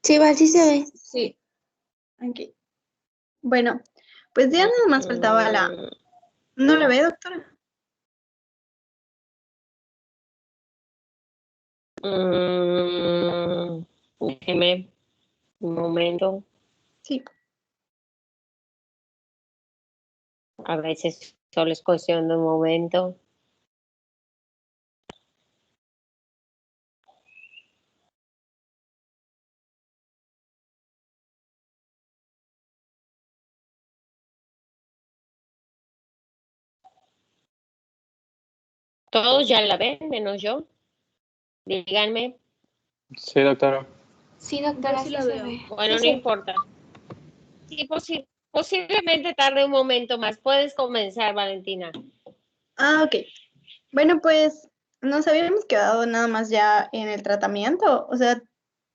Sí, va, sí se ve. Sí. Ok. Bueno, pues ya nada más faltaba la... ¿No la ve, doctora? Déjeme un momento. Sí. A veces solo es cuestión de un momento. Todos ya la ven, menos yo. Díganme. Sí, doctora. Sí, doctora, Yo sí sí la se veo. ve. Bueno, no Sí. importa. Sí, posiblemente tarde un momento más. Puedes comenzar, Valentina. Ok. Bueno, pues nos habíamos quedado nada más ya en el tratamiento. O sea,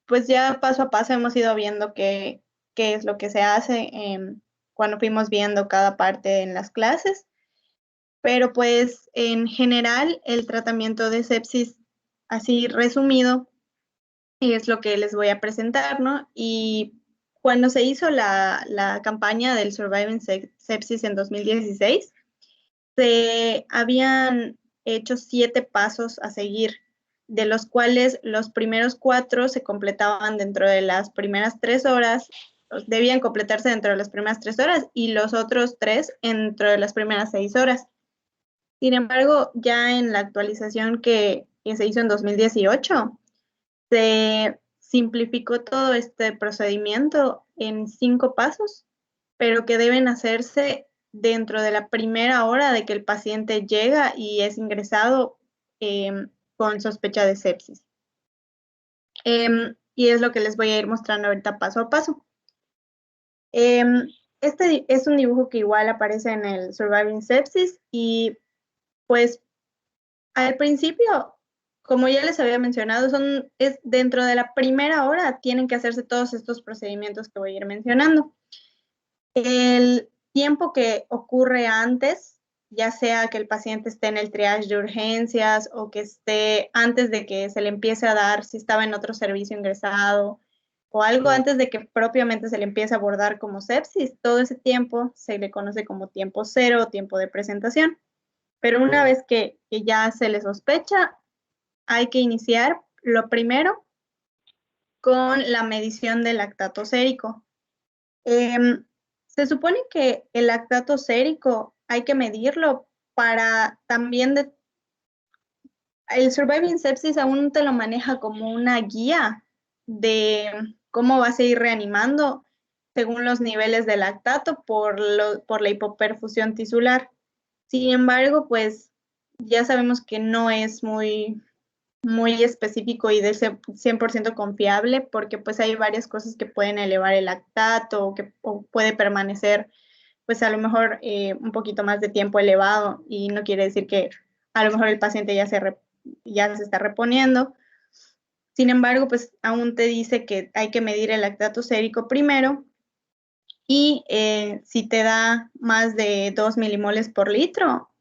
pues ya paso a paso hemos ido viendo qué es lo que se hace cuando fuimos viendo cada parte en las clases. Pero pues en general el tratamiento de sepsis, así resumido, es lo que les voy a presentar, ¿no? Y cuando se hizo la campaña del Surviving Sepsis en 2016, se habían hecho 7 pasos a seguir, de los cuales los primeros 4 se completaban dentro de las primeras 3 horas, debían completarse dentro de las primeras 3 horas y los otros 3 dentro de las primeras 6 horas. Sin embargo, ya en la actualización que se hizo en 2018, se simplificó todo este procedimiento en 5 pasos, pero que deben hacerse dentro de la primera hora de que el paciente llega y es ingresado con sospecha de sepsis. Y es lo que les voy a ir mostrando ahorita paso a paso. Este es un dibujo que igual aparece en el Surviving Sepsis y pues al principio, como ya les había mencionado, es dentro de la primera hora tienen que hacerse todos estos procedimientos que voy a ir mencionando. El tiempo que ocurre antes, ya sea que el paciente esté en el triage de urgencias o que esté antes de que se le empiece a dar, si estaba en otro servicio ingresado o algo antes de que propiamente se le empiece a abordar como sepsis, todo ese tiempo se le conoce como tiempo cero o tiempo de presentación. Pero una vez que ya se le sospecha, hay que iniciar lo primero con la medición del lactato sérico. Se supone que el lactato sérico hay que medirlo para también el Surviving Sepsis aún te lo maneja como una guía de cómo vas a ir reanimando según los niveles de lactato por la hipoperfusión tisular. Sin embargo, pues ya sabemos que no es muy específico y de 100% confiable, porque pues hay varias cosas que pueden elevar el lactato o puede permanecer pues a lo mejor un poquito más de tiempo elevado y no quiere decir que a lo mejor el paciente ya se está reponiendo. Sin embargo, pues aún te dice que hay que medir el lactato sérico primero y si te da más de 2 milimoles por litro,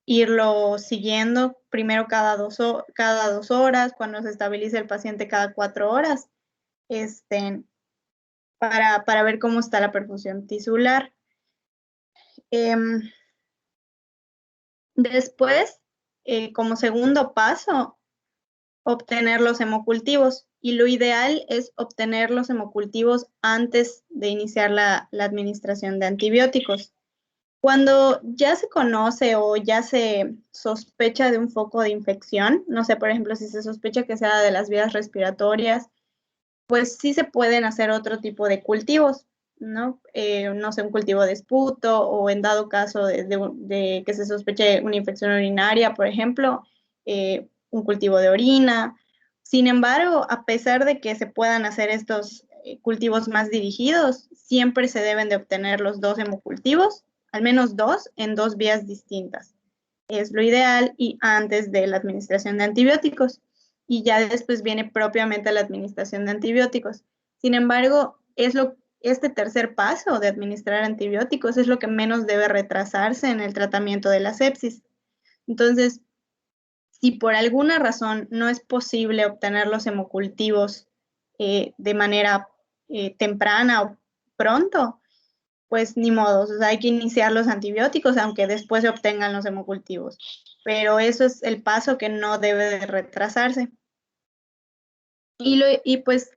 irlo siguiendo primero cada 2 horas, cuando se estabilice el paciente cada 4 horas, este, para ver cómo está la perfusión tisular. Después, como segundo paso, obtener los hemocultivos. Y lo ideal es obtener los hemocultivos antes de iniciar la administración de antibióticos. Cuando ya se conoce o ya se sospecha de un foco de infección, no sé, por ejemplo, si se sospecha que sea de las vías respiratorias, pues sí se pueden hacer otro tipo de cultivos, ¿no? No sé, un cultivo de esputo o en dado caso de que se sospeche una infección urinaria, por ejemplo, un cultivo de orina. Sin embargo, a pesar de que se puedan hacer estos cultivos más dirigidos, siempre se deben de obtener los 2 hemocultivos, al menos 2, en 2 vías distintas. Es lo ideal y antes de la administración de antibióticos y ya después viene propiamente la administración de antibióticos. Sin embargo, este tercer paso de administrar antibióticos es lo que menos debe retrasarse en el tratamiento de la sepsis. Entonces, si por alguna razón no es posible obtener los hemocultivos de manera temprana o pronto, pues ni modo, o sea, hay que iniciar los antibióticos aunque después se obtengan los hemocultivos. Pero eso es el paso que no debe de retrasarse. Y pues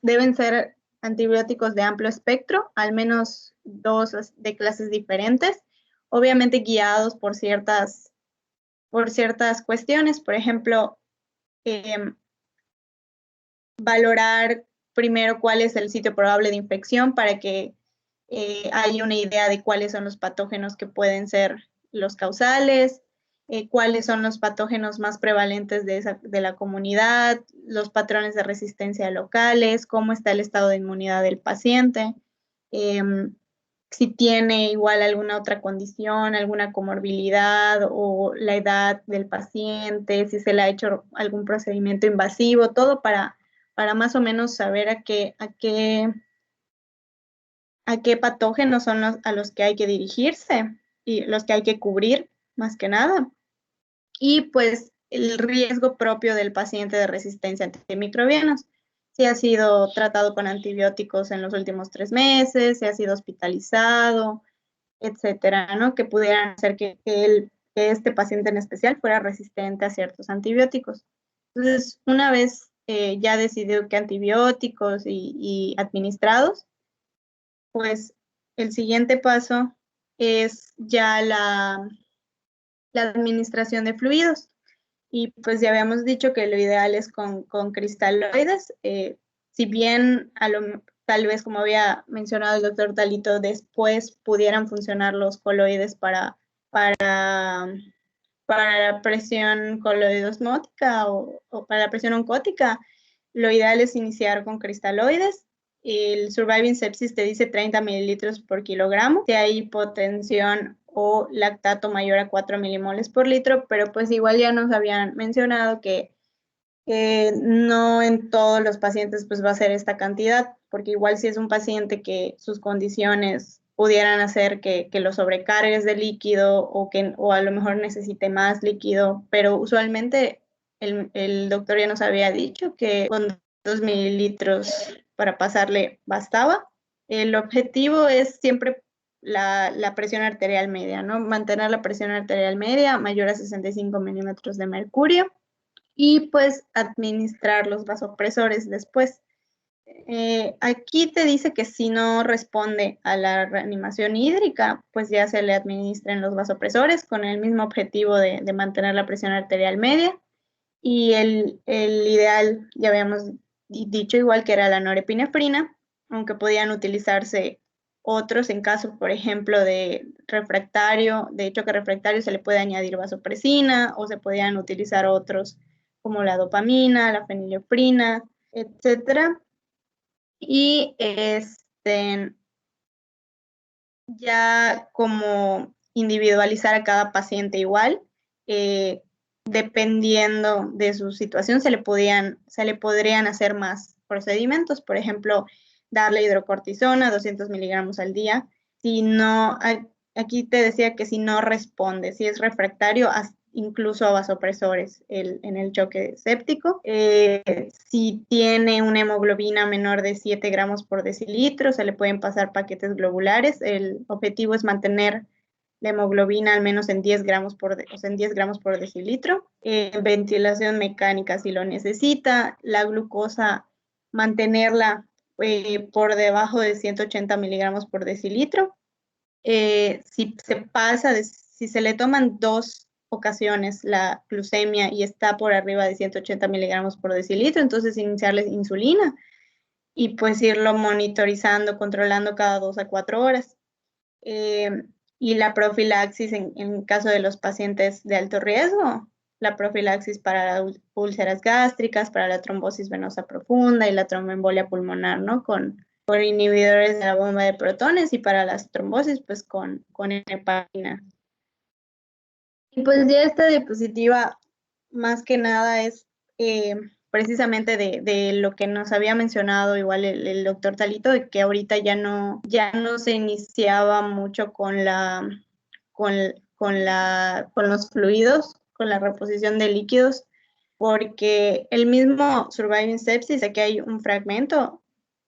deben ser antibióticos de amplio espectro, al menos 2 de clases diferentes, obviamente guiados por ciertas cuestiones, por ejemplo, valorar primero cuál es el sitio probable de infección para que haya una idea de cuáles son los patógenos que pueden ser los causales, cuáles son los patógenos más prevalentes de la comunidad, los patrones de resistencia locales, cómo está el estado de inmunidad del paciente, si tiene igual alguna otra condición, alguna comorbilidad o la edad del paciente, si se le ha hecho algún procedimiento invasivo, todo para más o menos saber a qué patógenos son a los que hay que dirigirse y los que hay que cubrir, más que nada. Y pues el riesgo propio del paciente de resistencia a antimicrobianos. Si ha sido tratado con antibióticos en los últimos 3 meses, si ha sido hospitalizado, etcétera, ¿no? Que pudieran hacer que este paciente en especial fuera resistente a ciertos antibióticos. Entonces, una vez ya decidido qué antibióticos y administrados, pues el siguiente paso es ya la administración de fluidos. Y pues ya habíamos dicho que lo ideal es con cristaloides. Si bien tal vez, como había mencionado el doctor Talito, después pudieran funcionar los coloides para la presión coloidosmótica o para la presión oncótica, lo ideal es iniciar con cristaloides. El Surviving Sepsis te dice 30 mililitros por kilogramo. Si hay hipotensión o lactato mayor a 4 milimoles por litro, pero pues igual ya nos habían mencionado que no en todos los pacientes pues va a ser esta cantidad, porque igual si es un paciente que sus condiciones pudieran hacer que lo sobrecargues de líquido o a lo mejor necesite más líquido, pero usualmente el doctor ya nos había dicho que con 2 mililitros para pasarle bastaba. El objetivo es siempre la presión arterial media, ¿no? Mantener la presión arterial media mayor a 65 milímetros de mercurio y pues administrar los vasopresores después. Aquí te dice que si no responde a la reanimación hídrica, pues ya se le administran los vasopresores con el mismo objetivo de mantener la presión arterial media. Y el ideal, ya habíamos dicho igual que era la norepinefrina, aunque podían utilizarse otros en caso, por ejemplo, de refractario, de choque refractario se le puede añadir vasopresina o se podían utilizar otros como la dopamina, la fenileprina, etcétera. Y ya como individualizar a cada paciente igual, dependiendo de su situación, se le podrían hacer más procedimientos, por ejemplo, darle hidrocortisona, 200 miligramos al día. Si no, aquí te decía que si no responde, si es refractario, incluso a vasopresores en el choque séptico. Si tiene una hemoglobina menor de 7 gramos por decilitro, se le pueden pasar paquetes globulares. El objetivo es mantener la hemoglobina al menos en 10 gramos por decilitro. Ventilación mecánica si lo necesita. La glucosa, mantenerla por debajo de 180 miligramos por decilitro. Si se le toman 2 ocasiones la glucemia y está por arriba de 180 miligramos por decilitro, entonces iniciarles insulina y pues irlo monitorizando, controlando cada 2 a 4 horas. Y la profilaxis en caso de los pacientes de alto riesgo, la profilaxis para úlceras gástricas, para la trombosis venosa profunda y la tromboembolia pulmonar, ¿no? Con inhibidores de la bomba de protones y para las trombosis, pues con heparina. Y pues ya esta diapositiva, más que nada, es precisamente de lo que nos había mencionado igual el doctor Talito, de que ahorita ya no se iniciaba mucho con los fluidos, con la reposición de líquidos, porque el mismo Surviving Sepsis, aquí hay un fragmento,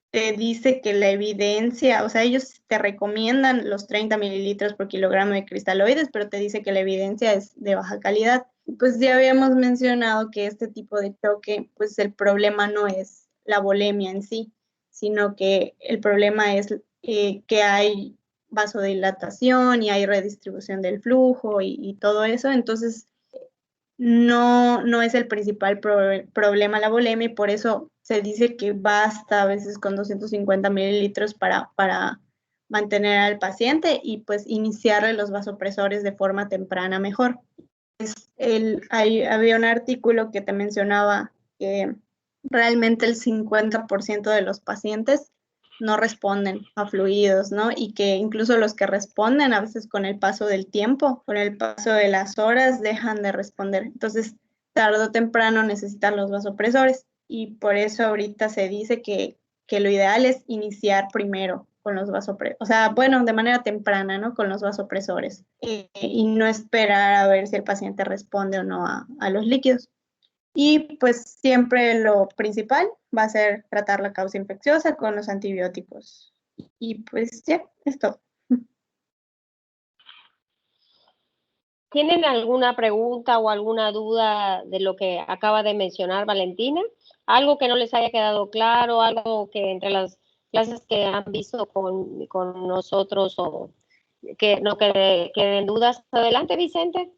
te dice que la evidencia, o sea, ellos te recomiendan los 30 mililitros por kilogramo de cristaloides, pero te dice que la evidencia es de baja calidad. Pues ya habíamos mencionado que este tipo de choque, pues el problema no es la volemia en sí, sino que el problema es que hay vasodilatación y hay redistribución del flujo y todo eso. Entonces, no es el principal problema la volemia y por eso se dice que basta a veces con 250 mililitros para mantener al paciente y pues iniciarle los vasopresores de forma temprana mejor. Había un artículo que te mencionaba que realmente el 50% de los pacientes no responden a fluidos, ¿no? Y que incluso los que responden, a veces con el paso del tiempo, con el paso de las horas, dejan de responder. Entonces, tarde o temprano necesitan los vasopresores y por eso ahorita se dice que lo ideal es iniciar primero con los vasopresores, o sea, bueno, de manera temprana, ¿no? Con los vasopresores y no esperar a ver si el paciente responde o no a los líquidos. Y pues siempre lo principal va a ser tratar la causa infecciosa con los antibióticos. Y pues ya, es todo. ¿Tienen alguna pregunta o alguna duda de lo que acaba de mencionar Valentina? ¿Algo que no les haya quedado claro? ¿Algo que entre las clases que han visto con nosotros o que no queden dudas? Adelante, Vicente.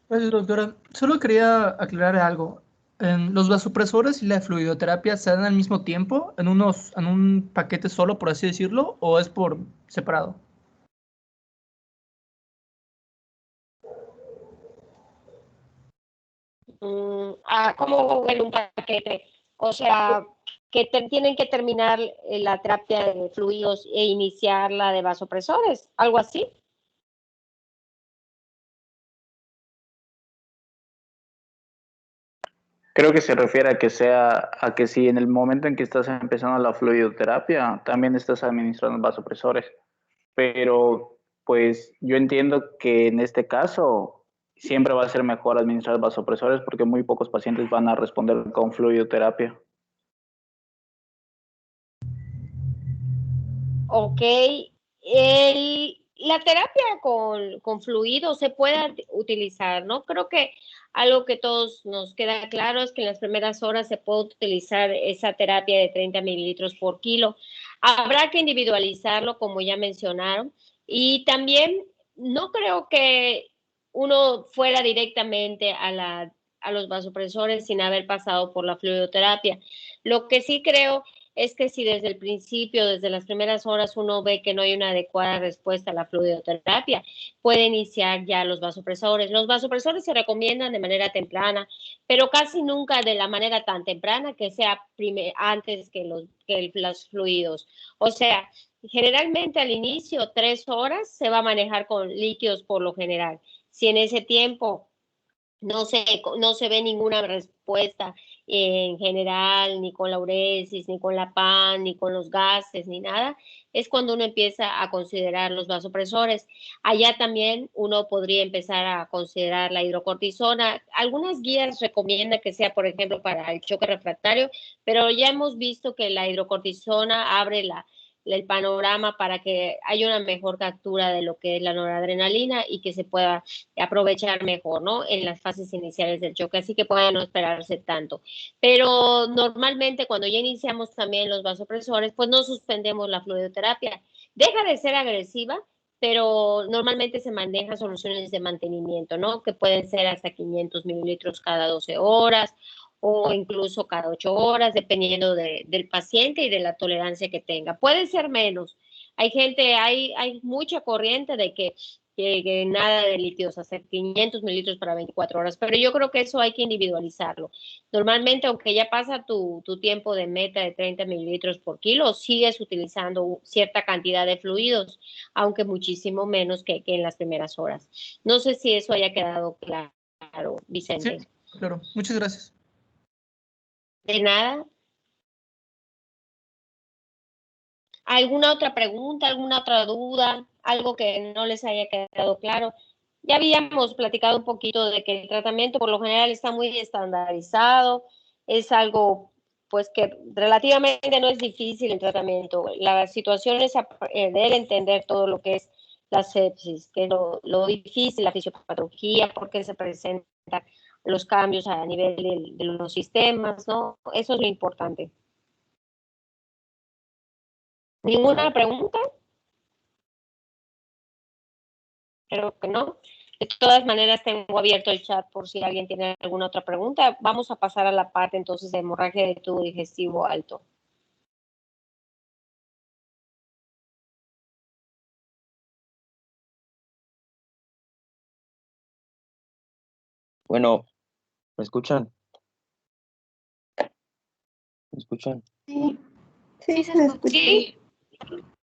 Gracias, doctora. Solo quería aclarar algo. ¿Los vasopresores y la fluidoterapia se dan al mismo tiempo, en un paquete solo, por así decirlo, o es por separado? ¿Cómo en un paquete? O sea, que tienen que terminar la terapia de fluidos e iniciar la de vasopresores, algo así. Creo que se refiere a que si en el momento en que estás empezando la fluidoterapia, también estás administrando vasopresores. Pero pues yo entiendo que en este caso siempre va a ser mejor administrar vasopresores porque muy pocos pacientes van a responder con fluidoterapia. Ok. La terapia con fluidos se puede utilizar, ¿no? Creo que algo que todos nos queda claro es que en las primeras horas se puede utilizar esa terapia de 30 mililitros por kilo. Habrá que individualizarlo, como ya mencionaron, y también no creo que uno fuera directamente a los vasopresores sin haber pasado por la fluidoterapia. Lo que sí creo es que si desde el principio, desde las primeras horas, uno ve que no hay una adecuada respuesta a la fluidoterapia, puede iniciar ya los vasopresores. Los vasopresores se recomiendan de manera temprana, pero casi nunca de la manera tan temprana que sea antes que los fluidos. O sea, generalmente al inicio, 3 horas, se va a manejar con líquidos por lo general. Si en ese tiempo no se ve ninguna respuesta en general, ni con la uresis, ni con la PAN, ni con los gases, ni nada, es cuando uno empieza a considerar los vasopresores. Allá también uno podría empezar a considerar la hidrocortisona. Algunas guías recomiendan que sea, por ejemplo, para el choque refractario, pero ya hemos visto que la hidrocortisona abre el panorama para que haya una mejor captura de lo que es la noradrenalina y que se pueda aprovechar mejor, ¿no? En las fases iniciales del choque, así que puede no esperarse tanto. Pero normalmente cuando ya iniciamos también los vasopresores, pues no suspendemos la fluidoterapia. Deja de ser agresiva, pero normalmente se manejan soluciones de mantenimiento, ¿no? Que pueden ser hasta 500 mililitros cada 12 horas o incluso cada 8 horas, dependiendo del paciente y de la tolerancia que tenga. Puede ser menos. Hay mucha corriente de que nada de líquidos, hasta 500 mililitros para 24 horas, pero yo creo que eso hay que individualizarlo. Normalmente, aunque ya pasa tu tiempo de meta de 30 mililitros por kilo, sigues utilizando cierta cantidad de fluidos, aunque muchísimo menos que en las primeras horas. No sé si eso haya quedado claro, Vicente. Sí, claro. Muchas gracias. De nada. ¿Alguna otra pregunta, alguna otra duda, algo que no les haya quedado claro? Ya habíamos platicado un poquito de que el tratamiento por lo general está muy estandarizado, es algo pues que relativamente no es difícil el tratamiento. La situación es de él entender todo lo que es la sepsis, que es lo difícil, la fisiopatología, por qué se presentan los cambios a nivel de los sistemas, ¿no? Eso es lo importante. ¿Ninguna pregunta? Creo que no. De todas maneras, tengo abierto el chat por si alguien tiene alguna otra pregunta. Vamos a pasar a la parte entonces de hemorragia de tubo digestivo alto. Bueno, ¿me escuchan? ¿Me escuchan? Sí, sí, se se escucha. escucha. Sí,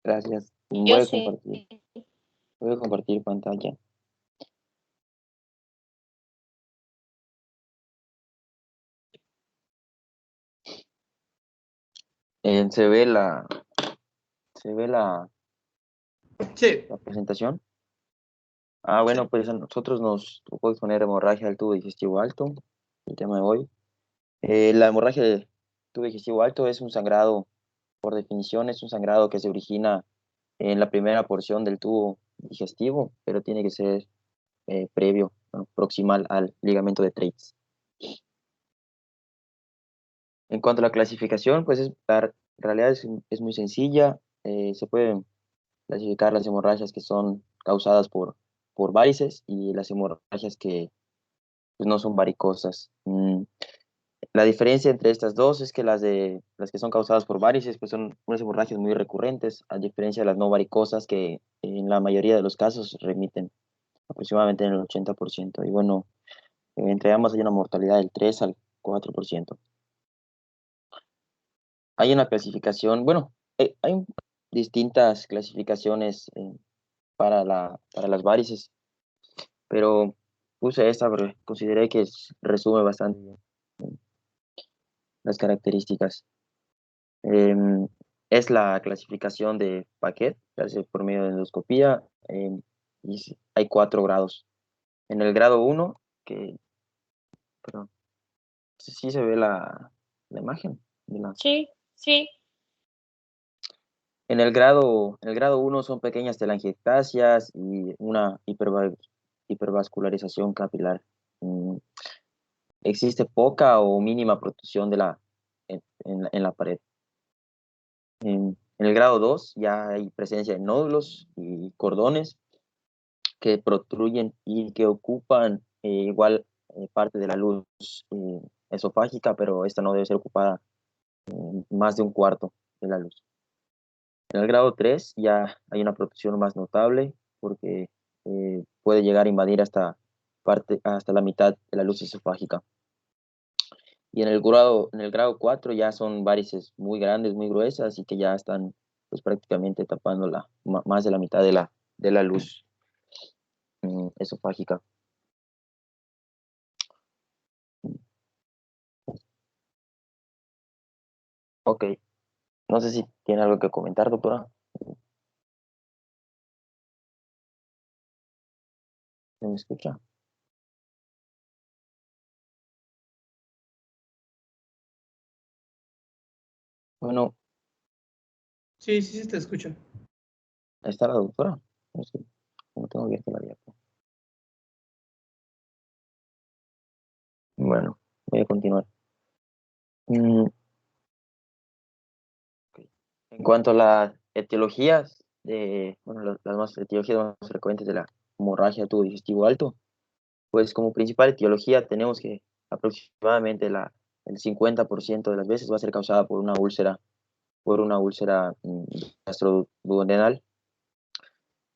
Gracias. yo sí. Voy a compartir pantalla. ¿Se ve la Sí. presentación? Ah, bueno, pues a nosotros nos tocó exponer hemorragia del tubo digestivo alto, el tema de hoy. La hemorragia del tubo digestivo alto es un sangrado, por definición, es un sangrado que se origina en la primera porción del tubo digestivo, pero tiene que ser previo, bueno, proximal al ligamento de Treitz. En cuanto a la clasificación, pues en realidad es muy sencilla. Se pueden clasificar las hemorragias que son causadas por varices y las hemorragias que pues, no son varicosas. La diferencia entre estas dos es que las que son causadas por varices pues son unas hemorragias muy recurrentes, a diferencia de las no varicosas que en la mayoría de los casos remiten aproximadamente en el 80%. Y bueno, entre ambas hay una mortalidad del 3 al 4%. Hay una clasificación, bueno, hay distintas clasificaciones para las varices, pero puse esta porque consideré que resume bastante bien las características. Em, es la clasificación de Paquet, que hace por medio de endoscopía, y hay 4 grados. En el grado 1, perdón, sí se ve la imagen. Sí, sí. En el grado 1 son pequeñas telangiectasias y una hipervascularización capilar. Mm, Existe poca o mínima protrusión en la pared. En el grado 2 ya hay presencia de nódulos y cordones que protruyen y que ocupan igual parte de la luz esofágica, pero esta no debe ser ocupada más de un cuarto de la luz. En el grado 3 ya hay una protrusión más notable porque puede llegar a invadir hasta la mitad de la luz esofágica. Y en el grado 4 ya son varices muy grandes, muy gruesas y que ya están pues prácticamente tapando más de la mitad de la luz esofágica. Ok, no sé si tiene algo que comentar, doctora. ¿Se me escucha? Bueno, Sí, sí, sí, te escucho. ahí está la doctora. No sé, no tengo abierta la diapo. Bueno, voy a continuar. Mm, ok. En cuanto a las etiologías, bueno, las etiologías más frecuentes de la hemorragia de tubo digestivo alto, pues como principal etiología tenemos que aproximadamente el 50% de las veces va a ser causada por una úlcera gastroduodenal,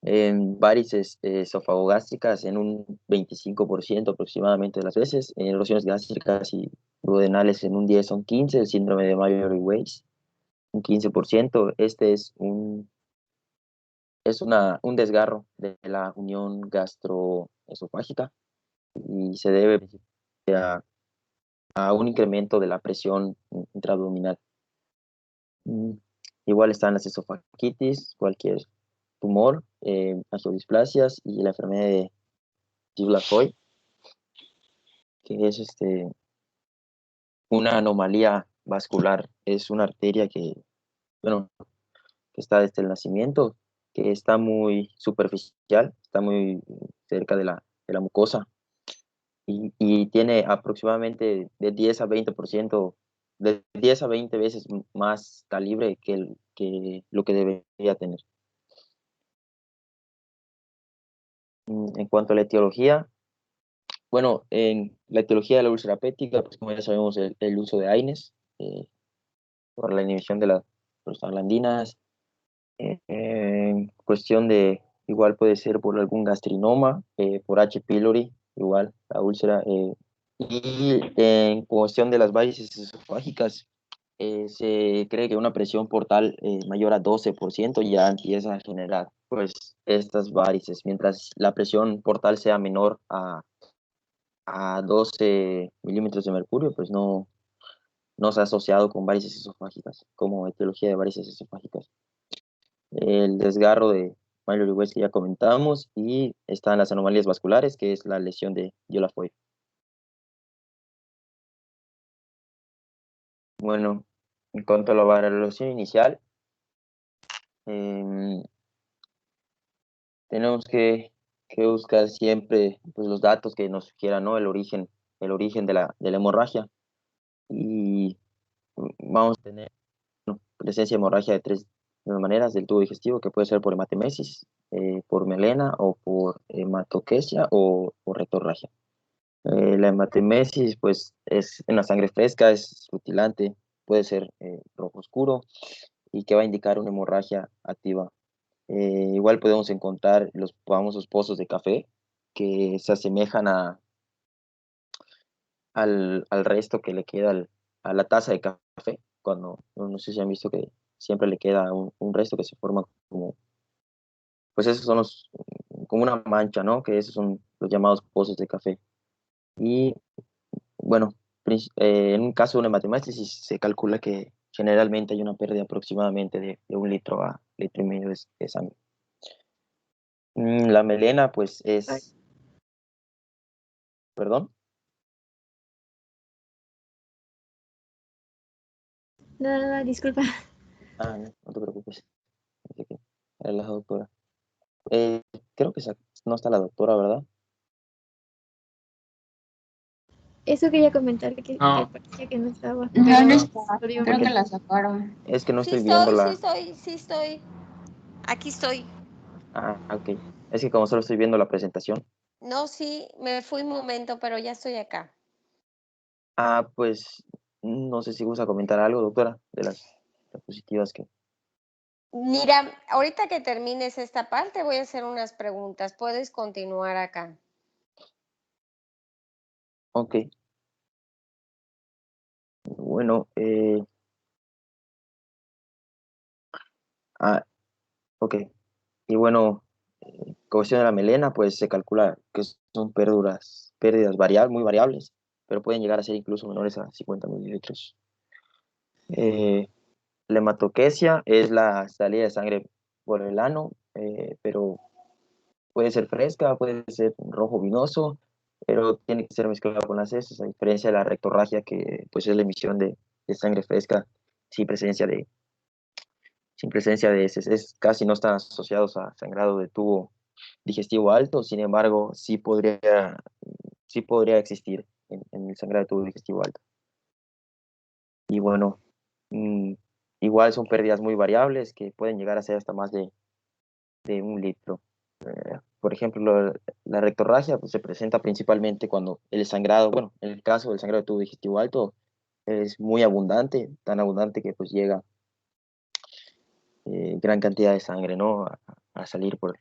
en varices esofagogástricas en un 25% aproximadamente de las veces, en erosiones gástricas y duodenales en un 10 o un 15%, el síndrome de Mayer-Weiss un 15%. Este es un desgarro de la unión gastroesofágica y se debe a un incremento de la presión intraabdominal. Mm, Igual están las esofagitis, cualquier tumor, angiodisplasias y la enfermedad Gilles-Laffoy, que es una anomalía vascular. Es una arteria que, bueno, que está desde el nacimiento, que está muy superficial, está muy cerca de la mucosa y tiene aproximadamente de 10 a 20%, de 10 a 20 veces más calibre que lo que debería tener. En cuanto a la etiología, bueno, en la etiología de la úlcera péptica, pues como ya sabemos, el uso de AINES por la inhibición de las prostaglandinas, cuestión de, igual puede ser por algún gastrinoma, por H. pylori, igual la úlcera, y en cuestión de las varices esofágicas, se cree que una presión portal mayor a 12% ya empieza a generar pues estas varices, mientras la presión portal sea menor a 12 milímetros de mercurio, pues no se ha asociado con varices esofágicas, como etiología de varices esofágicas. El desgarro de Mallory-Weiss que ya comentamos, y están las anomalías vasculares, que es la lesión de Gilles-Laffoy. Bueno, en cuanto a la valoración inicial, tenemos que buscar siempre pues, los datos que nos sugieran, ¿no? El origen de la hemorragia. Y vamos a tener presencia de hemorragia de tres maneras del tubo digestivo, que puede ser por hematemesis, por melena o por hematoquesia o por retorragia. La hematemesis pues es en la sangre fresca, es rutilante, puede ser rojo oscuro y que va a indicar una hemorragia activa. Igual podemos encontrar los famosos pozos de café que se asemejan al resto que le queda a la taza de café, cuando no sé si han visto que siempre le queda un resto que se forma como, pues esos son como una mancha, ¿no? Que esos son los llamados pozos de café. Y bueno, en un caso de una hematemesis se calcula que generalmente hay una pérdida aproximadamente de 1 litro a litro y medio de sangre. La melena, pues es... ¿Perdón? No, disculpa. Ah, no te preocupes. Pensé que era la doctora. Creo que no está la doctora, ¿verdad? Eso quería comentar que No. parecía que no estaba. No, Pero no está. lo digo Creo Ok. que la sacaron. Es que no Sí estoy viendo estoy, la... sí estoy. Aquí estoy. Ah, ok. Es que como solo estoy viendo la presentación. No, sí, me fui un momento, pero ya estoy acá. Ah, pues no sé si gusta comentar algo, doctora, de las diapositivas que... Mira, ahorita que termines esta parte voy a hacer unas preguntas. Puedes continuar acá. Ok. Bueno, ok. Y bueno, cuestión de la melena, pues se calcula que son pérdidas muy variables, pero pueden llegar a ser incluso menores a 50 mililitros. La hematoquesia es la salida de sangre por el ano, pero puede ser fresca, puede ser rojo vinoso, pero tiene que ser mezclada con las heces, a diferencia de la rectorragia, que pues es la emisión de sangre fresca sin presencia de heces. Casi no están asociados a sangrado de tubo digestivo alto, sin embargo, sí podría existir en el sangrado de tubo digestivo alto. Y bueno, igual son pérdidas muy variables que pueden llegar a ser hasta más de 1 litro. Por ejemplo, la rectorragia pues, se presenta principalmente cuando el sangrado, bueno, en el caso del sangrado de tubo digestivo alto, es muy abundante, tan abundante que pues llega gran cantidad de sangre, ¿no? A salir por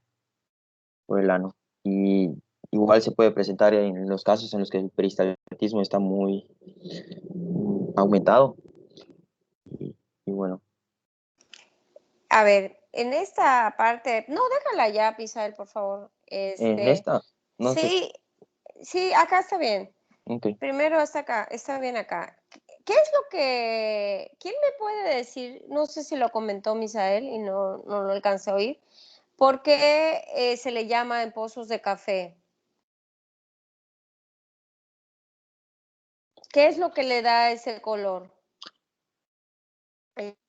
el ano. Y igual se puede presentar en los casos en los que el peristaltismo está muy aumentado. Y bueno. A ver, en esta parte, no, déjala ya, Pisael, por favor. En esta, no sé. Sí, acá está bien. Okay. Primero está acá, está bien acá. ¿Qué es lo que, quién me puede decir? No sé si lo comentó Misael y no lo alcancé a oír. ¿Por qué se le llama en pozos de café? ¿Qué es lo que le da ese color?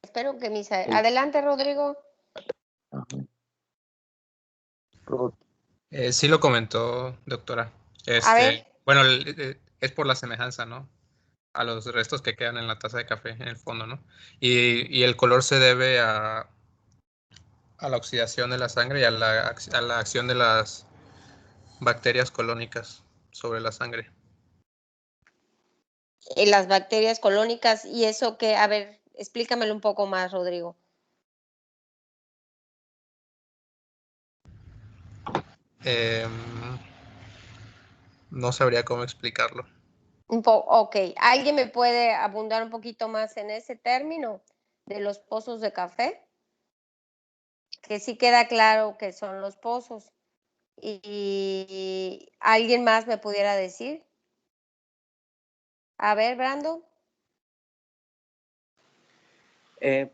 Espero que Adelante, Rodrigo. Ajá. Sí lo comentó, doctora. A ver. Bueno, es por la semejanza, ¿no? A los restos que quedan en la taza de café en el fondo, ¿no? Y el color se debe a la oxidación de la sangre y a la acción de las bacterias colónicas sobre la sangre. Las bacterias colónicas y eso que, a ver, explícamelo un poco más, Rodrigo. No sabría cómo explicarlo. Ok, ¿alguien me puede abundar un poquito más en ese término de los pozos de café? Que sí queda claro que son los pozos. ¿Y alguien más me pudiera decir? A ver, Brando.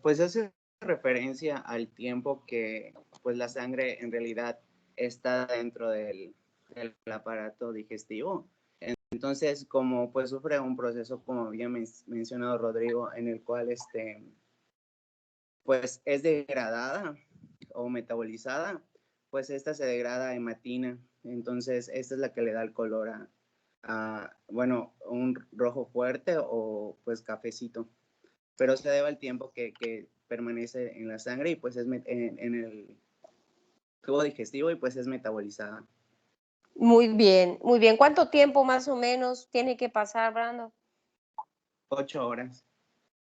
Pues hace referencia al tiempo que pues la sangre en realidad está dentro del aparato digestivo. Entonces, como pues sufre un proceso, como había mencionado Rodrigo, en el cual pues es degradada o metabolizada, pues esta se degrada a hematina. Entonces, esta es la que le da el color bueno, un rojo fuerte o pues cafecito. Pero se debe al tiempo que permanece en la sangre y pues es en el tubo digestivo y pues es metabolizada. Muy bien, muy bien. ¿Cuánto tiempo más o menos tiene que pasar, Brando? 8 horas.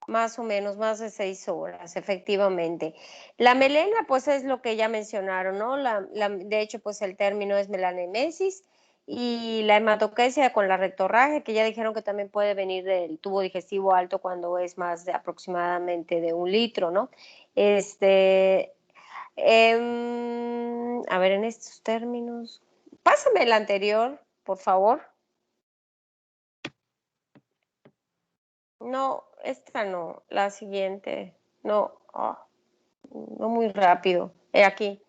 Más o menos, más de 6 horas, efectivamente. La melena, pues es lo que ya mencionaron, ¿no? De hecho, pues el término es melanemesis y la hematoquesia con la rectorragia, que ya dijeron que también puede venir del tubo digestivo alto cuando es más de aproximadamente de 1 litro, ¿no? A ver, en estos términos, pásame el anterior, por favor. No, esta no, la siguiente. No, no muy rápido. Aquí.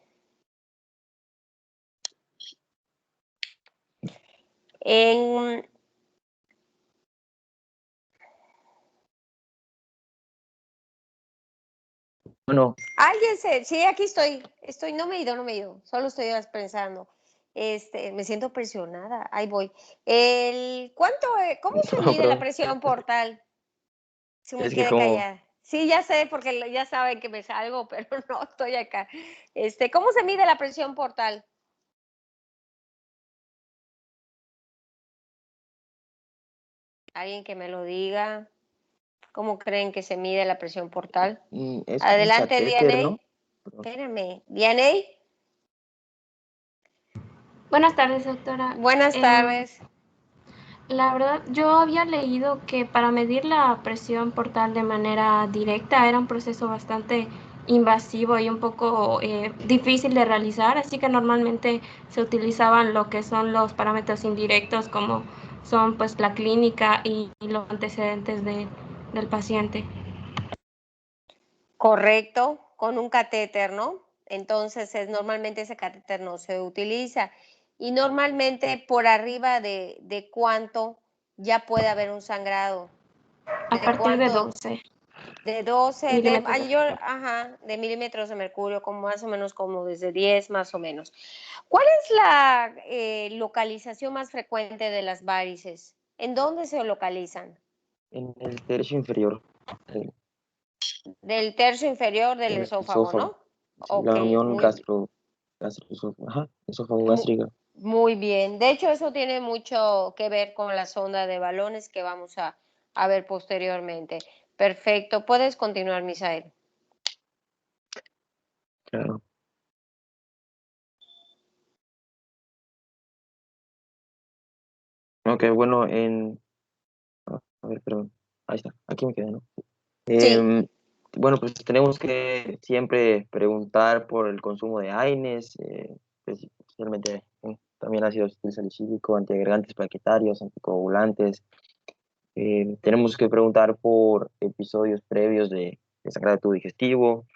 Bueno, Sí, aquí estoy, no me he ido, solo estoy pensando. Me siento presionada, ahí voy. ¿Cómo se no, mide la perdón. presión portal? Si me Es que quedé como, callada. Sí, ya sé, porque ya saben que me salgo, pero no, estoy acá. ¿Cómo se mide la presión portal? Alguien que me lo diga. ¿Cómo creen que se mide la presión portal? es como un Adelante, catéter, DNA. ¿no? Espérame, DNA. Buenas tardes, doctora. Buenas tardes. La verdad, yo había leído que para medir la presión portal de manera directa era un proceso bastante invasivo y un poco difícil de realizar, así que normalmente se utilizaban lo que son los parámetros indirectos, como son pues la clínica y los antecedentes del paciente. Correcto, con un catéter, ¿no? Entonces, normalmente ese catéter no se utiliza. Y normalmente por arriba de cuánto ya puede haber un sangrado. A partir de 12 De 12, milímetros. de milímetros de mercurio, como más o menos como desde 10 más o menos. ¿Cuál es la localización más frecuente de las varices? ¿En dónde se localizan? En el tercio inferior Del tercio inferior del del esófago, esófago. ¿no? Sí, Ok, la unión esófago gástrica. muy bien. De hecho, eso tiene mucho que ver con la sonda de balones que vamos a ver posteriormente. Perfecto. Puedes continuar, Misael. Claro. Ok, bueno, a ver, perdón. Ahí está, aquí me quedé, ¿no? Sí. Bueno, pues tenemos que siempre preguntar por el consumo de AINES, especialmente también ácido salicílico, antiagregantes plaquetarios, anticoagulantes. Tenemos que preguntar por episodios previos de sangrado de tubo digestivo,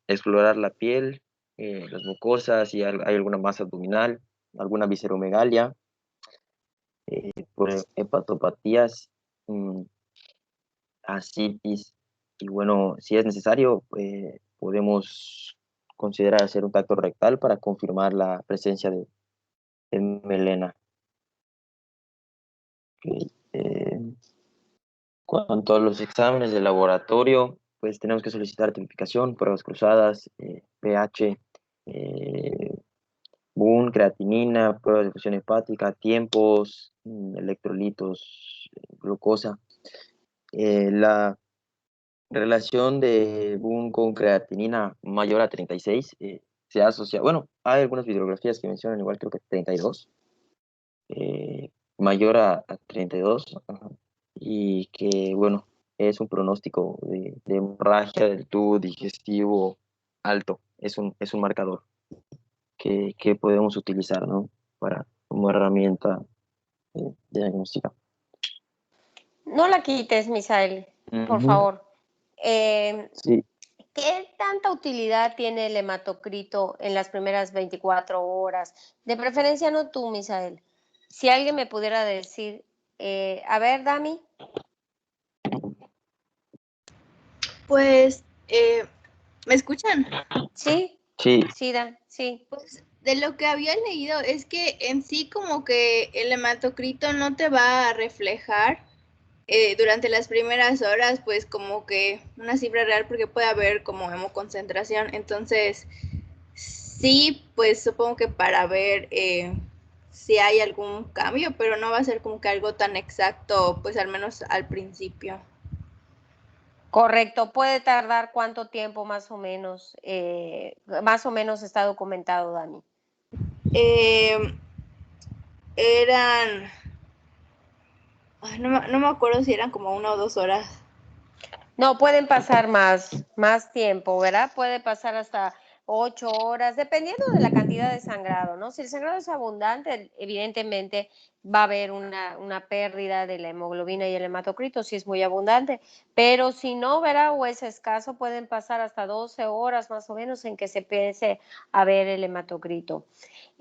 explorar la piel, las mucosas, si hay alguna masa abdominal, alguna visceromegalia. por hepatopatías, ascitis, y bueno, si es necesario, podemos considerar hacer un tacto rectal para confirmar la presencia de melena. Ok, cuanto a los exámenes de laboratorio, pues tenemos que solicitar tipificación, pruebas cruzadas, pH, BUN, creatinina, pruebas de función hepática, tiempos, electrolitos, glucosa. La relación de BUN con creatinina mayor a 36 se asocia, bueno, hay algunas bibliografías que mencionan igual, creo que 32, mayor a 32, ajá, y que, bueno, es un pronóstico de hemorragia del tubo digestivo alto, es un marcador que podemos utilizar, ¿no? Para, como herramienta diagnóstica. No la quites, Misael, por favor. Sí. ¿Qué tanta utilidad tiene el hematocrito en las primeras 24 horas? De preferencia no tú, Misael. Si alguien me pudiera decir, a ver, Dami. Pues, ¿me escuchan? Sí, sí, sí, sí. Pues de lo que había leído es que en sí como que el hematocrito no te va a reflejar durante las primeras horas, pues como que una cifra real porque puede haber como hemoconcentración. Entonces, sí, pues supongo que para ver si hay algún cambio, pero no va a ser como que algo tan exacto, pues al menos al principio. Correcto. ¿Puede tardar cuánto tiempo más o menos? Más o menos está documentado, Dani. Eran... No me acuerdo si eran como 1 o 2 horas. No, pueden pasar más tiempo, ¿verdad? Puede pasar hasta 8 horas, dependiendo de la cantidad de sangrado, ¿no? Si el sangrado es abundante, evidentemente va a haber una pérdida de la hemoglobina y el hematocrito, si es muy abundante, pero si no, ¿verdad? O es escaso, pueden pasar hasta 12 horas más o menos en que se empiece a ver el hematocrito.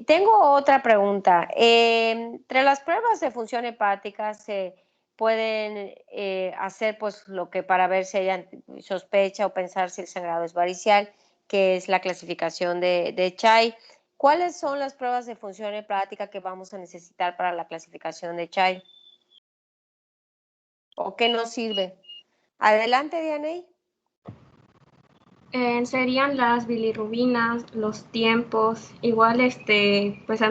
Tengo otra pregunta. Entre las pruebas de función hepática se pueden hacer pues lo que para ver si hay sospecha o pensar si el sangrado es varicial, que es la clasificación de Chai. ¿Cuáles son las pruebas de función hepática que vamos a necesitar para la clasificación de Chai? ¿O qué nos sirve? Adelante, Dianey. Serían las bilirrubinas, los tiempos, igual pues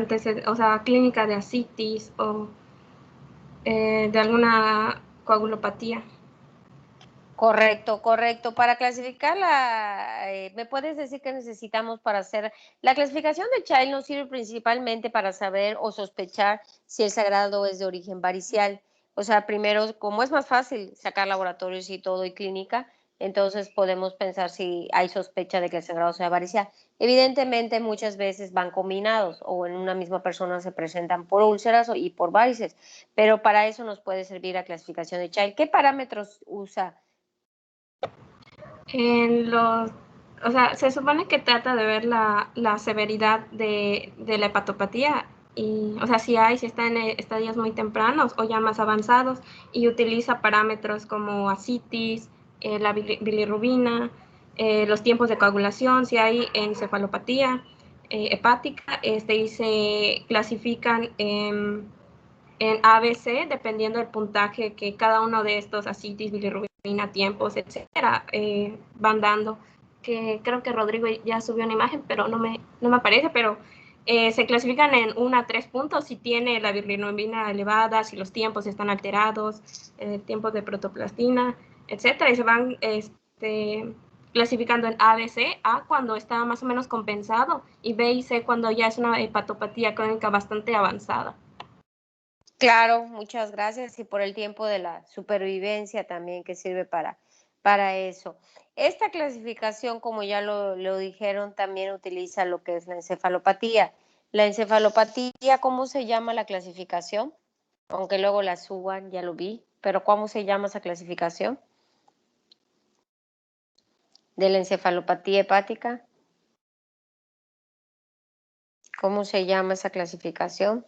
o sea, clínica de ascitis o de alguna coagulopatía. Correcto, correcto. Para clasificarla, ¿me puedes decir qué necesitamos para hacer? La clasificación de Child nos sirve principalmente para saber o sospechar si el sangrado es de origen varicial. O sea, primero, como es más fácil sacar laboratorios y todo y clínica, entonces podemos pensar si hay sospecha de que el sangrado sea varicial. Evidentemente, muchas veces van combinados o en una misma persona se presentan por úlceras y por varices, pero para eso nos puede servir la clasificación de Child. ¿Qué parámetros usa? O sea, se supone que trata de ver la severidad de la hepatopatía y, o sea, si está en estadios muy tempranos o ya más avanzados y utiliza parámetros como ascitis, la bilirrubina, los tiempos de coagulación, si hay encefalopatía hepática, y se clasifican en ABC dependiendo del puntaje que cada uno de estos ascitis, bilirrubina, tiempos, etcétera, van dando. Que creo que Rodrigo ya subió una imagen, pero no me aparece, pero se clasifican en 1 a 3 puntos si tiene la bilirrubina elevada, si los tiempos están alterados, tiempos de protoplastina, etcétera, y se van clasificando en A, B, C, A cuando está más o menos compensado y B y C cuando ya es una hepatopatía crónica bastante avanzada. Claro, muchas gracias y por el tiempo de la supervivencia también que sirve para eso. Esta clasificación, como ya lo dijeron, también utiliza lo que es la encefalopatía. La encefalopatía, ¿cómo se llama la clasificación? Aunque luego la suban, ya lo vi, pero ¿cómo se llama esa clasificación? De la encefalopatía hepática. ¿Cómo se llama esa clasificación?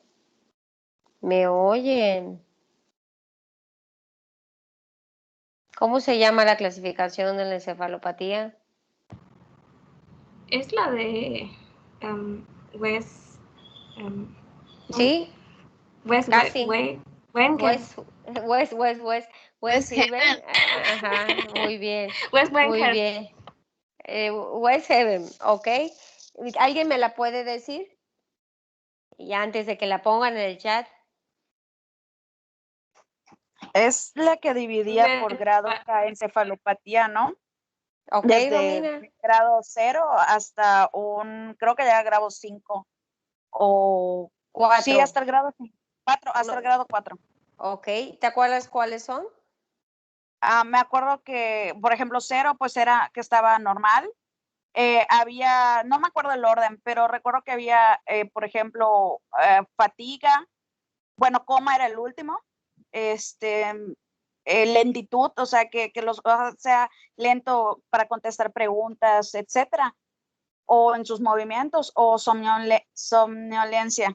¿Me oyen? ¿Cómo se llama la clasificación de la encefalopatía? Es la de West, ¿Sí? West, Casi. Wenker. West Haven. Ajá, muy bien. West Muy Wenker. bien. West Haven, ¿ok? ¿Alguien me la puede decir? Y antes de que la pongan en el chat. Es la que dividía por grado la encefalopatía, ¿no? Ok, Desde Romina. grado 0 hasta creo que ya grado 5 o 4. sí, hasta el grado 4, hasta el grado 4. Ok, ¿te acuerdas cuáles son? Me acuerdo que, por ejemplo, 0 pues era que estaba normal. Había, no me acuerdo el orden, pero recuerdo que había, por ejemplo, fatiga, bueno, coma era el último, lentitud, o sea, que los sea lento para contestar preguntas, etcétera, o en sus movimientos, o somnolencia.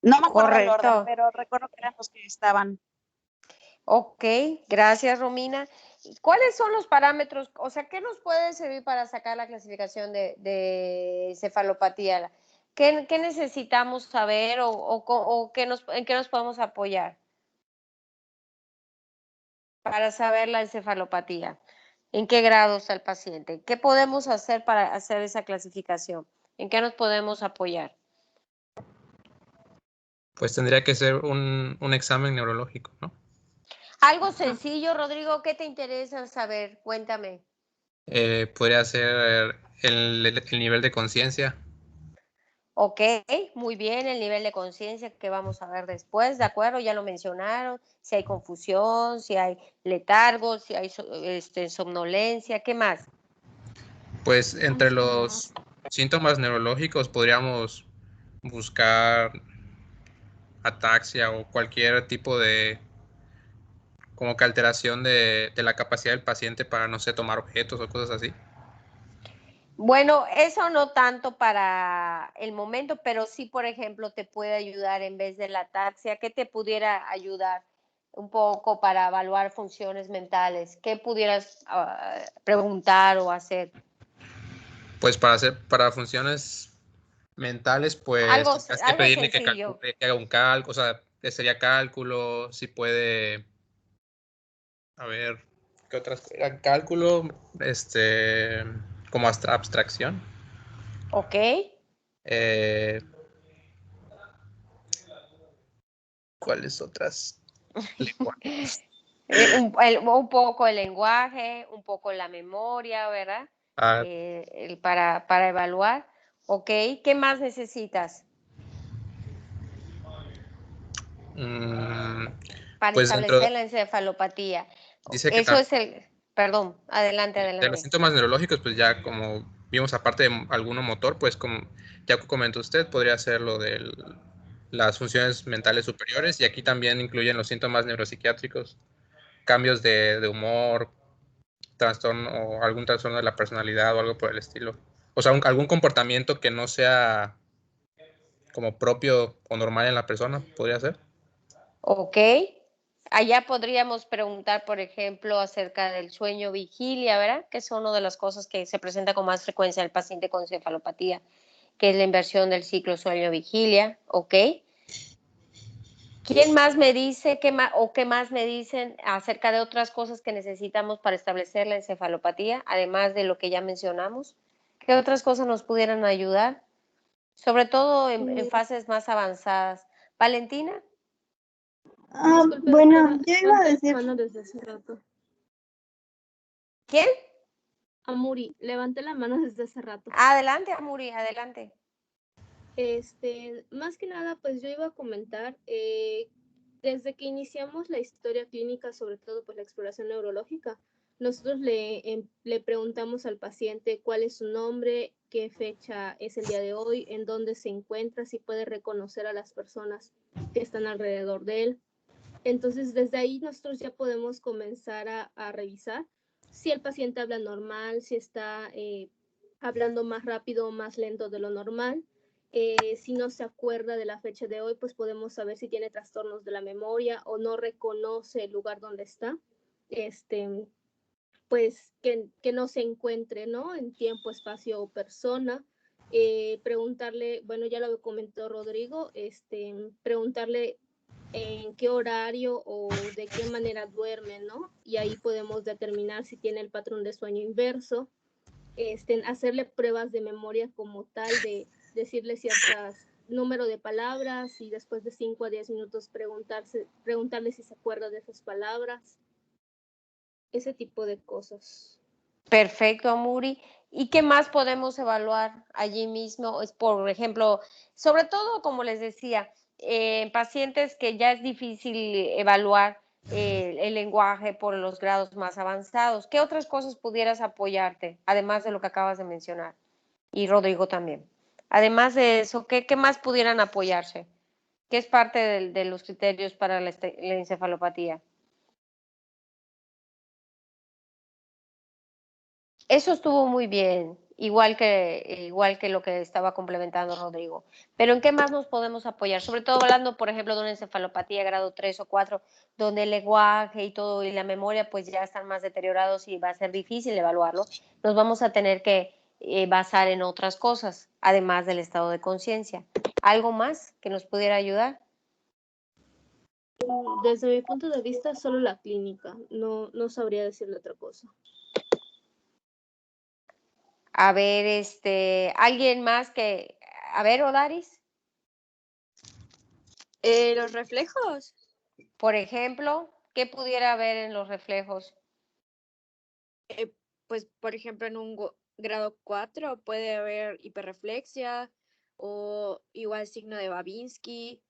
No me acuerdo el orden, Correcto. pero recuerdo que eran los que estaban. Ok, gracias, Romina. ¿Cuáles son los parámetros? O sea, ¿qué nos puede servir para sacar la clasificación de encefalopatía? ¿Qué necesitamos saber o en qué nos podemos apoyar para saber la encefalopatía? ¿En qué grado está el paciente? ¿Qué podemos hacer para hacer esa clasificación? ¿En qué nos podemos apoyar? Pues tendría que ser un examen neurológico, ¿no? Algo sencillo, Rodrigo, ¿qué te interesa saber? Cuéntame. Podría ser el nivel de conciencia. Ok, muy bien, el nivel de conciencia que vamos a ver después, ¿de acuerdo? Ya lo mencionaron, si hay confusión, si hay letargo, si hay somnolencia, ¿qué más? Pues entre los síntomas neurológicos podríamos buscar ataxia o cualquier tipo de como que alteración de la capacidad del paciente para, no sé, tomar objetos o cosas así. Bueno, eso no tanto para el momento, pero sí, por ejemplo, te puede ayudar en vez de la ataxia. ¿Qué te pudiera ayudar un poco para evaluar funciones mentales? ¿Qué pudieras preguntar o hacer? Pues para funciones mentales, pues Algo tendrías que pedirle que sencillo. calcule, que haga un cálculo, o sea, que sería cálculo, si puede, a ver, ¿qué otras cosas? Cálculo, como abstracción. Ok. ¿Cuáles otras? Un poco el lenguaje, un poco la memoria, ¿verdad? Para evaluar. Ok, ¿qué más necesitas? Para Pues establecer la encefalopatía. dice que Eso es perdón, adelante, de los adelante. síntomas neurológicos, pues ya como vimos, aparte de alguno motor, pues como ya comentó usted, podría ser lo de las funciones mentales superiores, y aquí también incluyen los síntomas neuropsiquiátricos, cambios de humor, trastorno o algún trastorno de la personalidad o algo por el estilo. O sea, algún comportamiento que no sea como propio o normal en la persona, podría ser. Ok. Allá podríamos preguntar, por ejemplo, acerca del sueño vigilia, ¿verdad? Que es una de las cosas que se presenta con más frecuencia en el paciente con encefalopatía, que es la inversión del ciclo sueño-vigilia, ¿ok? ¿Quién más me dice qué más me dicen acerca de otras cosas que necesitamos para establecer la encefalopatía, además de lo que ya mencionamos? ¿Qué otras cosas nos pudieran ayudar? Sobre todo en fases más avanzadas. ¿Valentina? Disculpe, bueno, yo iba a decir... Desde hace rato. ¿Quién? Amuri, levanté la mano desde hace rato. Adelante, Amuri, adelante. Más que nada, pues yo iba a comentar, desde que iniciamos la historia clínica, sobre todo pues la exploración neurológica, nosotros le preguntamos al paciente cuál es su nombre, qué fecha es el día de hoy, en dónde se encuentra, si puede reconocer a las personas que están alrededor de él. Entonces, desde ahí nosotros ya podemos comenzar a revisar si el paciente habla normal, si está hablando más rápido o más lento de lo normal. si no se acuerda de la fecha de hoy, pues podemos saber si tiene trastornos de la memoria o no reconoce el lugar donde está. Pues que no se encuentre, ¿no? En tiempo, espacio o persona. Preguntarle, bueno, ya lo comentó Rodrigo, preguntarle en qué horario o de qué manera duerme, ¿no? Y ahí podemos determinar si tiene el patrón de sueño inverso. Hacerle pruebas de memoria como tal, de decirle ciertas número de palabras y después de 5 a 10 minutos preguntarle si se acuerda de esas palabras. Ese tipo de cosas. Perfecto, Amuri. ¿Y qué más podemos evaluar allí mismo? Es, por ejemplo, sobre todo, como les decía, en pacientes que ya es difícil evaluar el lenguaje por los grados más avanzados. ¿Qué otras cosas pudieras apoyarte, además de lo que acabas de mencionar? Y Rodrigo también. Además de eso, ¿qué más pudieran apoyarse? ¿Qué es parte de los criterios para la encefalopatía? Eso estuvo muy bien, igual que lo que estaba complementando Rodrigo. Pero ¿en qué más nos podemos apoyar? Sobre todo hablando, por ejemplo, de una encefalopatía grado 3 o 4, donde el lenguaje y todo y la memoria pues ya están más deteriorados y va a ser difícil evaluarlo. Nos vamos a tener que basar en otras cosas, además del estado de conciencia. ¿Algo más que nos pudiera ayudar? Desde mi punto de vista, solo la clínica. No sabría decirle otra cosa. A ver, alguien más que... A ver, Odaris. Los reflejos. Por ejemplo, ¿qué pudiera haber en los reflejos? Pues, por ejemplo, en un grado 4 puede haber hiperreflexia o igual signo de Babinski.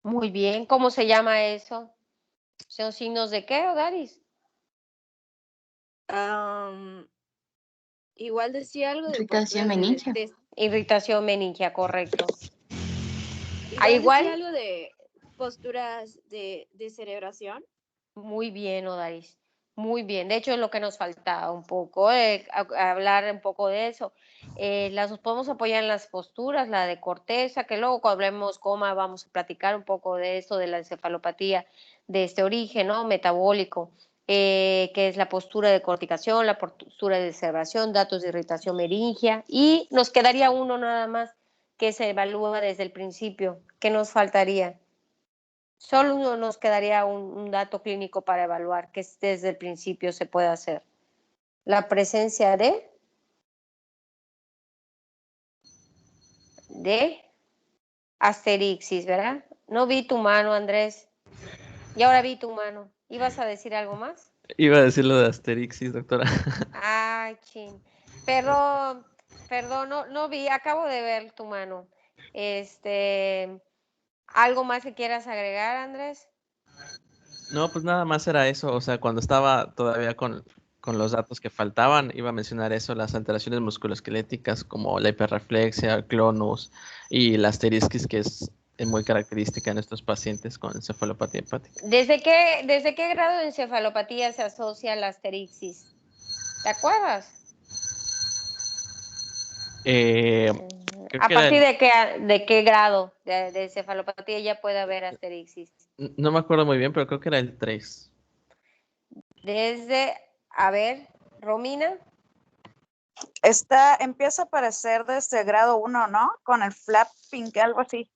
Muy bien, ¿cómo se llama eso? ¿Son signos de qué, Odaris? Igual decía algo de Irritación meningia. Irritación meningia, correcto. Igual decía algo de posturas de cerebración. Muy bien, Odaris. Muy bien. De hecho, es lo que nos faltaba un poco, hablar un poco de eso. Las podemos apoyar en las posturas, la de corteza, que luego cuando hablemos coma vamos a platicar un poco de eso, de la encefalopatía de este origen, ¿no? Metabólico, que es la postura de corticación, la postura de cerebración, datos de irritación meningia, y nos quedaría uno nada más que se evalúa desde el principio. ¿Qué nos faltaría? Solo nos quedaría un dato clínico para evaluar, que desde el principio se puede hacer. La presencia de asterixis, ¿verdad? No vi tu mano, Andrés. Y ahora vi tu mano. ¿Ibas a decir algo más? Iba a decir lo de asterixis, doctora. Ay, chin. Perdón, no vi, acabo de ver tu mano. ¿Algo más que quieras agregar, Andrés? No, pues nada más era eso. O sea, cuando estaba todavía con los datos que faltaban, iba a mencionar eso, las alteraciones musculoesqueléticas como la hiperreflexia, el clonus y la asterisquis, que es muy característica en estos pacientes con encefalopatía hepática. ¿Desde qué grado de encefalopatía se asocia la asterixis? ¿Te acuerdas? ¿A partir de qué grado de encefalopatía ya puede haber asterixis? No me acuerdo muy bien, pero creo que era el 3. A ver, Romina. Empieza a aparecer desde grado 1, ¿no? Con el flapping, algo así.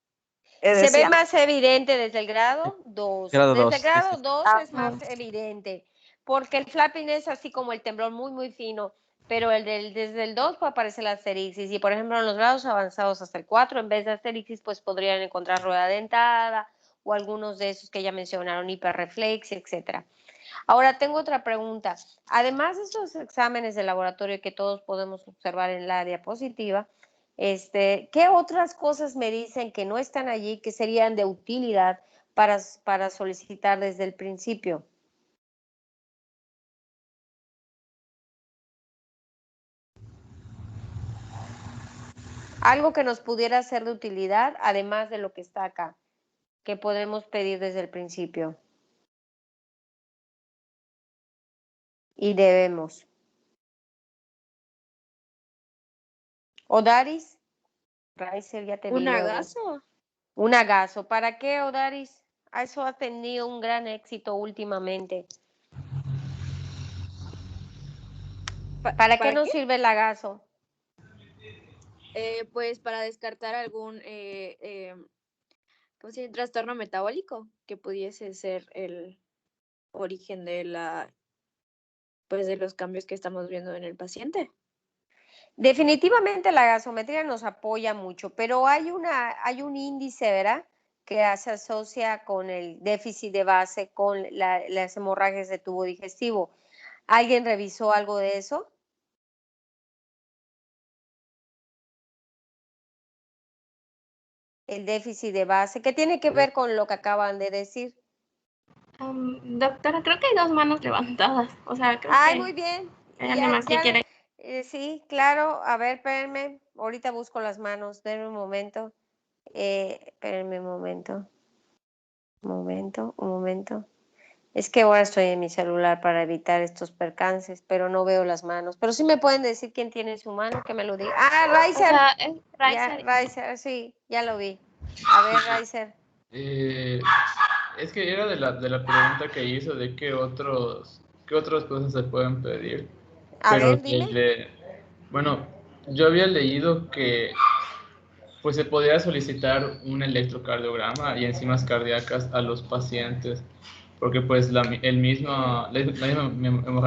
Se ve más evidente desde el grado 2. Grado Desde 2, el grado 2 Ah, es más evidente, porque el flapping es así como el temblor muy, muy fino, pero desde el 2 puede aparecer la asterixis. Y por ejemplo, en los grados avanzados hasta el 4, en vez de asterixis, pues podrían encontrar rueda dentada o algunos de esos que ya mencionaron, hiperreflexia, etcétera. Ahora tengo otra pregunta. Además de estos exámenes de laboratorio que todos podemos observar en la diapositiva, ¿qué otras cosas me dicen que no están allí que serían de utilidad para solicitar desde el principio? Algo que nos pudiera ser de utilidad, además de lo que está acá, que podemos pedir desde el principio. Y debemos. ¿Odaris? Riser, ya te vi ¿Un luego. agaso? Un agaso. ¿Para qué, Odaris? Eso ha tenido un gran éxito últimamente. ¿Para qué nos sirve el agaso? Pues para descartar algún ¿cómo se llama? Trastorno metabólico que pudiese ser el origen de pues de los cambios que estamos viendo en el paciente. Definitivamente la gasometría nos apoya mucho, pero hay un índice, ¿verdad?, que se asocia con el déficit de base, con las hemorragias de tubo digestivo. ¿Alguien revisó algo de eso? El déficit de base, ¿qué tiene que ver con lo que acaban de decir? Doctora, creo que hay 2 manos levantadas. O sea, creo Ay, que muy bien. hay alguien más que quiere. Sí, claro. A ver, espérenme. Ahorita busco las manos. Denme un momento. Espérenme un momento. Un momento. Es que ahora estoy en mi celular para evitar estos percances, pero no veo las manos. Pero sí me pueden decir quién tiene su mano, que me lo diga. Ah, Riser. O sea, es Ya, Riser, sí, ya lo vi. A ver, Riser. Es que era de la pregunta que hizo de qué otras cosas se pueden pedir. A Pero ver, dime. bueno, yo había leído que pues se podría solicitar un electrocardiograma y enzimas cardíacas a los pacientes, porque pues la misma hemorragia